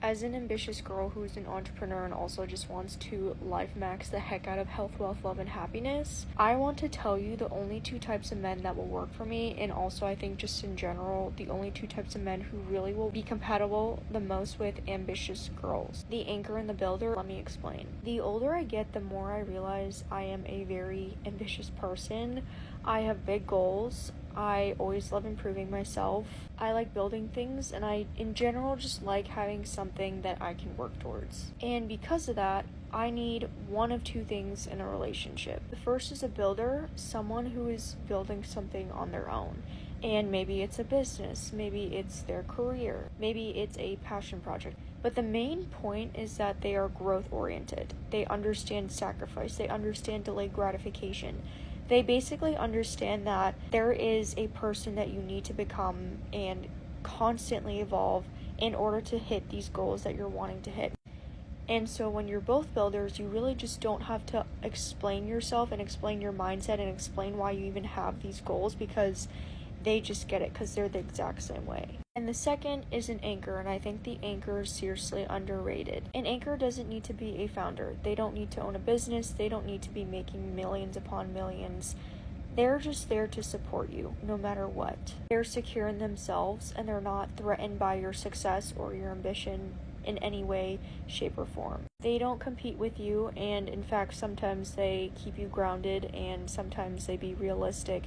As an ambitious girl who's an entrepreneur and also just wants to life max the heck out of health, wealth, love, and happiness, I want to tell you the only two types of men that will work for me, and also I think just in general, the only two types of men who really will be compatible the most with ambitious girls. The anchor and the builder. Let me explain. The older I get, the more I realize I am a very ambitious person. I have big goals. I always love improving myself. I like building things, and I, in general, just like having something that I can work towards. And because of that, I need one of two things in a relationship. The first is a builder, someone who is building something on their own. And maybe it's a business, maybe it's their career, maybe it's a passion project. But the main point is that they are growth oriented. They understand sacrifice, they understand delayed gratification. They basically understand that there is a person that you need to become and constantly evolve in order to hit these goals that you're wanting to hit. And so when you're both builders, you really just don't have to explain yourself and explain your mindset and explain why you even have these goals, because they just get it because they're the exact same way. And the second is an anchor, and I think the anchor is seriously underrated. An anchor doesn't need to be a founder. They don't need to own a business. They don't need to be making millions upon millions. They're just there to support you, no matter what. They're secure in themselves, and they're not threatened by your success or your ambition in any way, shape, or form. They don't compete with you, and in fact, sometimes they keep you grounded, and sometimes they be realistic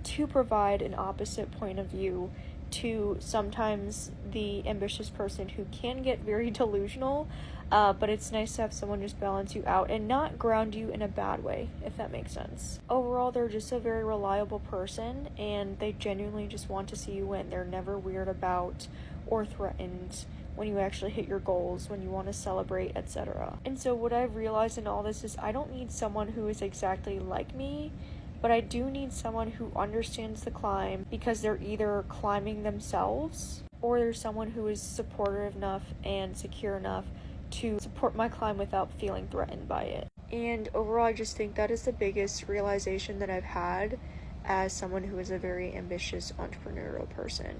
to provide an opposite point of view to sometimes the ambitious person who can get very delusional, but it's nice to have someone just balance you out and not ground you in a bad way, if that makes sense. Overall, they're just a very reliable person, and they genuinely just want to see you win. They're never weird about or threatened when you actually hit your goals, when you want to celebrate, etc. And so what I've realized in all this is I don't need someone who is exactly like me, but I do need someone who understands the climb, because they're either climbing themselves or there's someone who is supportive enough and secure enough to support my climb without feeling threatened by it. And overall, I just think that is the biggest realization that I've had as someone who is a very ambitious entrepreneurial person.